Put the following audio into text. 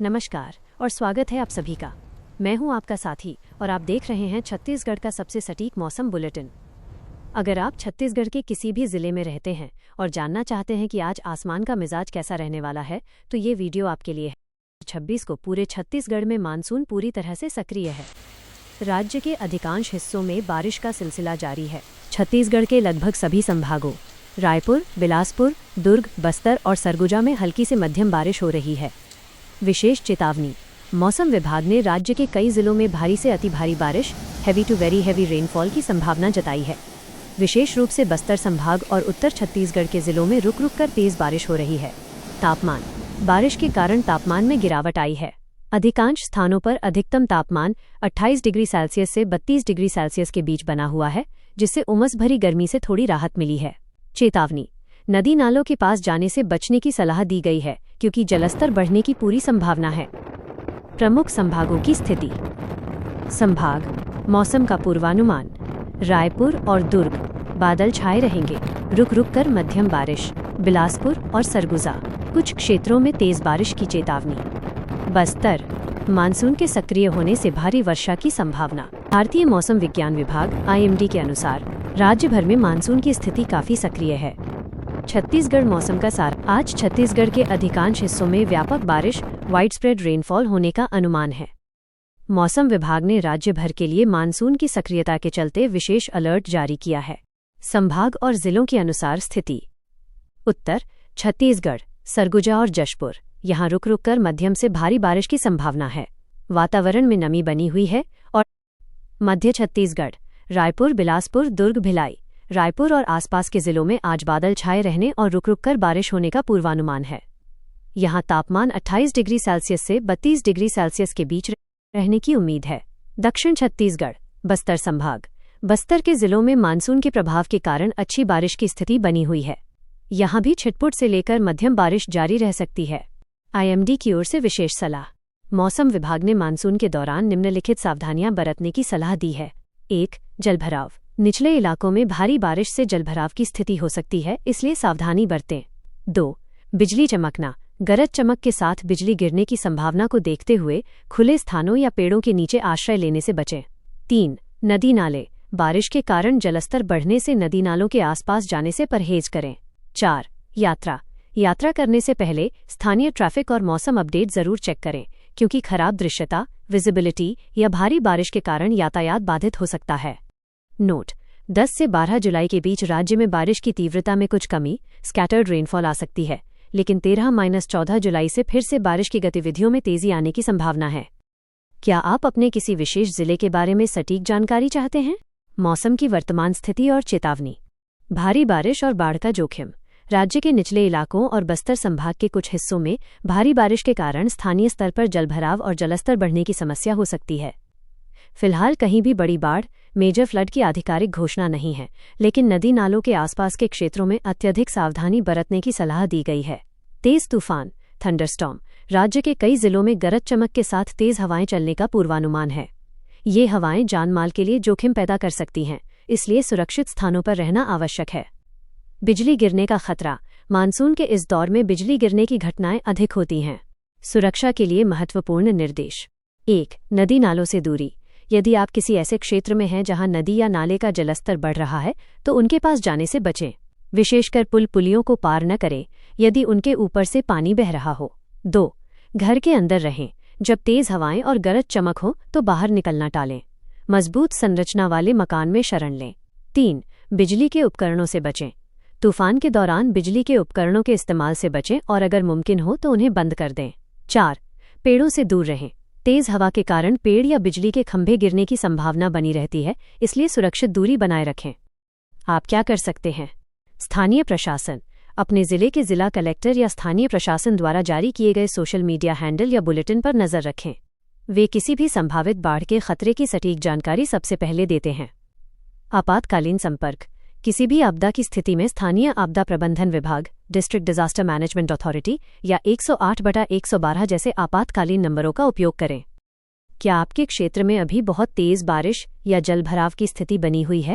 नमस्कार और स्वागत है आप सभी का। मैं हूं आपका साथी और आप देख रहे हैं छत्तीसगढ़ का सबसे सटीक मौसम बुलेटिन। अगर आप छत्तीसगढ़ के किसी भी जिले में रहते हैं और जानना चाहते हैं कि आज आसमान का मिजाज कैसा रहने वाला है, तो ये वीडियो आपके लिए है। 26 को पूरे छत्तीसगढ़ में मानसून पूरी तरह से सक्रिय है। राज्य के अधिकांश हिस्सों में बारिश का सिलसिला जारी है। छत्तीसगढ़ के लगभग सभी संभागों रायपुर, बिलासपुर, दुर्ग, बस्तर और सरगुजा में हल्की से मध्यम बारिश हो रही है। विशेष चेतावनी। मौसम विभाग ने राज्य के कई जिलों में भारी से अति भारी बारिश, heavy to very heavy rainfall की संभावना जताई है। विशेष रूप से बस्तर संभाग और उत्तर छत्तीसगढ़ के जिलों में रुक रुक कर तेज बारिश हो रही है। तापमान। बारिश के कारण तापमान में गिरावट आई है। अधिकांश स्थानों पर अधिकतम तापमान 28 डिग्री सेल्सियस से 32 डिग्री सेल्सियस के बीच बना हुआ है, जिससे उमस भरी गर्मी से थोड़ी राहत मिली है। चेतावनी। नदी नालों के पास जाने से बचने की सलाह दी गई है, क्योंकि जलस्तर बढ़ने की पूरी संभावना है। प्रमुख संभागों की स्थिति। संभाग मौसम का पूर्वानुमान। रायपुर और दुर्ग बादल छाए रहेंगे, रुक रुक कर मध्यम बारिश। बिलासपुर और सरगुजा कुछ क्षेत्रों में तेज बारिश की चेतावनी। बस्तर मानसून के सक्रिय होने से भारी वर्षा की संभावना। भारतीय मौसम विज्ञान विभाग (IMD) के अनुसार राज्य भर में मानसून की स्थिति काफी सक्रिय है। छत्तीसगढ़ मौसम का सार। आज छत्तीसगढ़ के अधिकांश हिस्सों में व्यापक बारिश, वाइडस्प्रेड रेनफॉल होने का अनुमान है। मौसम विभाग ने राज्य भर के लिए मानसून की सक्रियता के चलते विशेष अलर्ट जारी किया है। संभाग और जिलों के अनुसार स्थिति। उत्तर छत्तीसगढ़, सरगुजा और जशपुर, यहां रुक रुक कर मध्यम से भारी बारिश की संभावना है। वातावरण में नमी बनी हुई है। और मध्य छत्तीसगढ़, रायपुर, बिलासपुर, दुर्ग, भिलाई, रायपुर और आसपास के जिलों में आज बादल छाए रहने और रुक रुक कर बारिश होने का पूर्वानुमान है। यहां तापमान 28 डिग्री सेल्सियस से 32 डिग्री सेल्सियस के बीच रहने की उम्मीद है। दक्षिण छत्तीसगढ़, बस्तर संभाग, बस्तर के जिलों में मानसून के प्रभाव के कारण अच्छी बारिश की स्थिति बनी हुई है। यहां भी छिटपुट से लेकर मध्यम बारिश जारी रह सकती है। IMD की ओर से विशेष सलाह। मौसम विभाग ने मानसून के दौरान निम्नलिखित सावधानियां बरतने की सलाह दी है। 1. जलभराव। निचले इलाकों में भारी बारिश से जलभराव की स्थिति हो सकती है, इसलिए सावधानी बरतें। 2. बिजली चमकना। गरज चमक के साथ बिजली गिरने की संभावना को देखते हुए खुले स्थानों या पेड़ों के नीचे आश्रय लेने से बचें। 3. नदी नाले। बारिश के कारण जलस्तर बढ़ने से नदी नालों के आसपास जाने से परहेज करें। 4. यात्रा करने से पहले स्थानीय ट्रैफिक और मौसम अपडेट जरूर चेक करें, क्योंकि खराब दृश्यता, विजिबिलिटी या भारी बारिश के कारण यातायात बाधित हो सकता है। नोट: 10 से 12 जुलाई के बीच राज्य में बारिश की तीव्रता में कुछ कमी, स्कैटर्ड रेनफॉल आ सकती है, लेकिन 13-14 जुलाई से फिर से बारिश की गतिविधियों में तेजी आने की संभावना है। क्या आप अपने किसी विशेष जिले के बारे में सटीक जानकारी चाहते हैं? मौसम की वर्तमान स्थिति और चेतावनी। भारी बारिश और बाढ़ का जोखिम। राज्य के निचले इलाकों और बस्तर संभाग के कुछ हिस्सों में भारी बारिश के कारण स्थानीय स्तर पर जलभराव और जलस्तर बढ़ने की समस्या हो सकती है। फिलहाल कहीं भी बड़ी बाढ़, मेजर फ्लड की आधिकारिक घोषणा नहीं है, लेकिन नदी नालों के आसपास के क्षेत्रों में अत्यधिक सावधानी बरतने की सलाह दी गई है। तेज तूफान, थंडरस्टॉर्म। राज्य के कई जिलों में गरज चमक के साथ तेज हवाएं चलने का पूर्वानुमान है। ये हवाएं जानमाल के लिए जोखिम पैदा कर सकती हैं, इसलिए सुरक्षित स्थानों पर रहना आवश्यक है। बिजली गिरने का खतरा। मानसून के इस दौर में बिजली गिरने की घटनाएं अधिक होती हैं। सुरक्षा के लिए महत्वपूर्ण निर्देश। 1. नदी नालों से दूरी। यदि आप किसी ऐसे क्षेत्र में हैं जहां नदी या नाले का जलस्तर बढ़ रहा है, तो उनके पास जाने से बचें। विशेषकर पुलियों को पार न करें यदि उनके ऊपर से पानी बह रहा हो। 2. घर के अंदर रहें। जब तेज हवाएं और गरज चमक हो तो बाहर निकलना टालें। मजबूत संरचना वाले मकान में शरण लें। 3. बिजली के उपकरणों से बचें। तूफान के दौरान बिजली के उपकरणों के इस्तेमाल से बचें और अगर मुमकिन हो तो उन्हें बंद कर दें। 4. पेड़ों से दूर रहें। तेज हवा के कारण पेड़ या बिजली के खंभे गिरने की संभावना बनी रहती है, इसलिए सुरक्षित दूरी बनाए रखें। आप क्या कर सकते हैं? स्थानीय प्रशासन। अपने जिले के जिला कलेक्टर या स्थानीय प्रशासन द्वारा जारी किए गए सोशल मीडिया हैंडल या बुलेटिन पर नजर रखें। वे किसी भी संभावित बाढ़ के खतरे की सटीक जानकारी सबसे पहले देते हैं। आपातकालीन संपर्क। किसी भी आपदा की स्थिति में स्थानीय आपदा प्रबंधन विभाग, डिस्ट्रिक्ट डिजास्टर मैनेजमेंट अथॉरिटी या 108/112 जैसे आपातकालीन नंबरों का उपयोग करें। क्या आपके क्षेत्र में अभी बहुत तेज बारिश या जलभराव की स्थिति बनी हुई है?